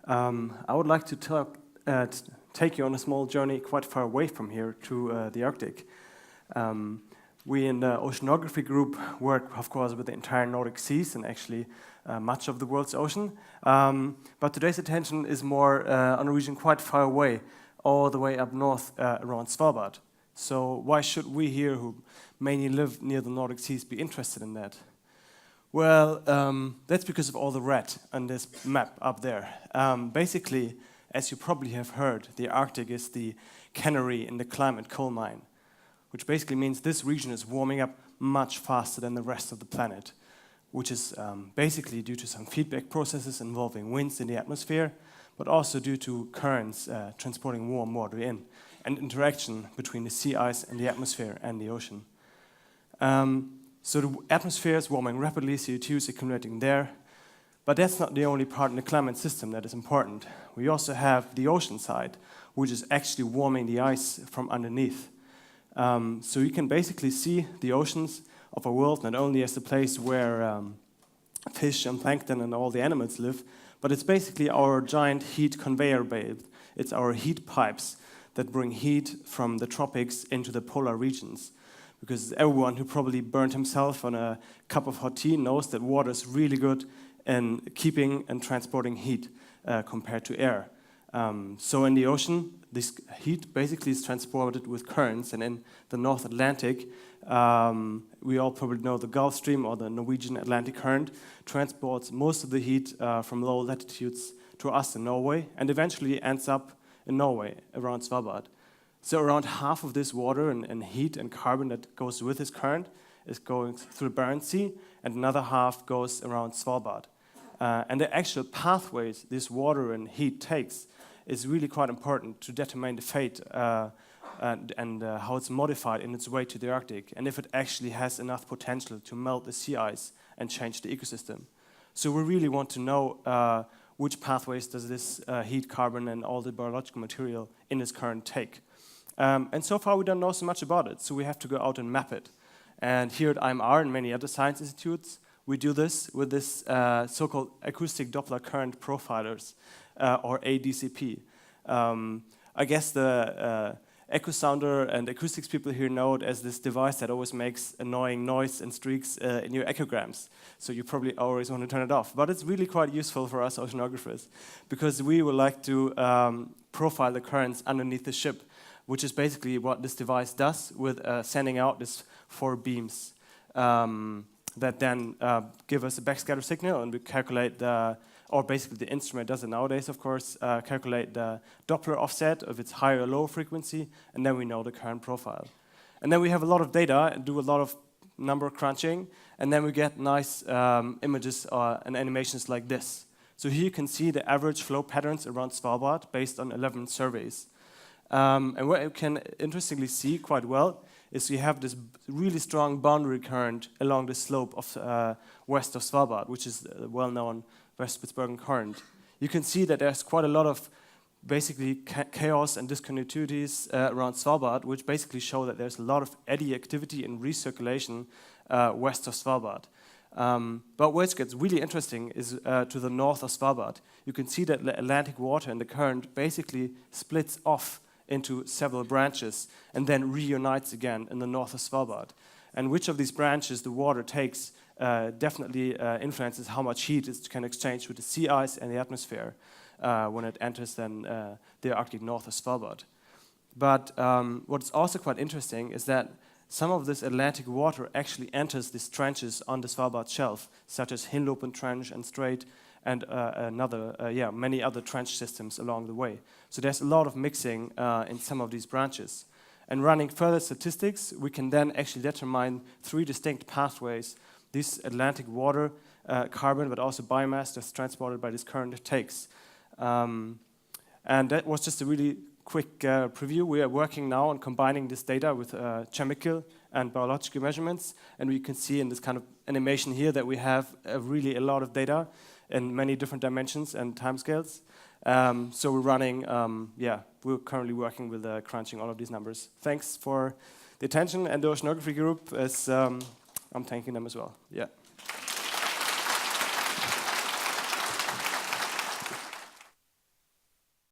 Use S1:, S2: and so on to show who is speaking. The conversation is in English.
S1: I would like to take you on a small journey quite far away from here to the Arctic. We in the oceanography group work, of course, with the entire Nordic seas and actually much of the world's ocean. But today's attention is more on a region quite far away, all the way up north around Svalbard. So why should we here, who mainly live near the Nordic seas, be interested in that? Well, that's because of all the red on this map up there. Basically, as you probably have heard, the Arctic is the canary in the climate coal mine, which basically means this region is warming up much faster than the rest of the planet, which is basically due to some feedback processes involving winds in the atmosphere, but also due to currents transporting warm water in, and interaction between the sea ice and the atmosphere and the ocean. So the atmosphere is warming rapidly, CO2 is accumulating there, but that's not the only part in the climate system that is important. We also have the ocean side, which is actually warming the ice from underneath. So you can basically see the oceans of our world not only as the place where fish and plankton and all the animals live, but it's basically our giant heat conveyor belt. It's our heat pipes that bring heat from the tropics into the polar regions. Because everyone who probably burned himself on a cup of hot tea knows that water is really good in keeping and transporting heat compared to air. So in the ocean, this heat basically is transported with currents, and in the North Atlantic, we all probably know the Gulf Stream or the Norwegian Atlantic Current transports most of the heat from low latitudes to us in Norway, and eventually ends up in Norway, around Svalbard. So around half of this water and heat and carbon that goes with this current is going through the Barents Sea, and another half goes around Svalbard. And the actual pathways this water and heat takes is really quite important to determine the fate and how it's modified in its way to the Arctic, and if it actually has enough potential to melt the sea ice and change the ecosystem. So we really want to know which pathways does this heat, carbon, and all the biological material in this current take. And so far we don't know so much about it, so we have to go out and map it. And here at IMR and many other science institutes, we do this with this so-called acoustic Doppler current profilers, or ADCP. I guess the echo sounder and acoustics people here know it as this device that always makes annoying noise and streaks in your echograms. So you probably always want to turn it off. But it's really quite useful for us oceanographers, because we would like to profile the currents underneath the ship, which is basically what this device does with sending out these 4 beams that then give us a backscatter signal, and we calculate or basically the instrument does it nowadays, of course, calculate the Doppler offset of its high or low frequency, and then we know the current profile. And then we have a lot of data and do a lot of number crunching, and then we get nice images and animations like this. So here you can see the average flow patterns around Svalbard based on 11 surveys. And what you can interestingly see quite well is you have this really strong boundary current along the slope of west of Svalbard, which is the well-known West Spitsbergen current. You can see that there's quite a lot of basically chaos and discontinuities around Svalbard, which basically show that there's a lot of eddy activity and recirculation west of Svalbard. But where it gets really interesting is to the north of Svalbard. You can see that the Atlantic water and the current basically splits off into several branches and then reunites again in the north of Svalbard. And which of these branches the water takes definitely influences how much heat it can exchange with the sea ice and the atmosphere when it enters then the Arctic north of Svalbard. But what's also quite interesting is that some of this Atlantic water actually enters these trenches on the Svalbard shelf, such as Hinlopen Trench and Strait, and many other trench systems along the way. So there's a lot of mixing in some of these branches. And running further statistics, we can then actually determine 3 distinct pathways this Atlantic water, carbon, but also biomass that's transported by this current takes. And that was just a really quick preview. We are working now on combining this data with chemical and biological measurements, and we can see in this kind of animation here that we have really a lot of data in many different dimensions and timescales. So we're running, we're currently working with crunching all of these numbers. Thanks for the attention, and the oceanography group is, I'm thanking them as well. Yeah.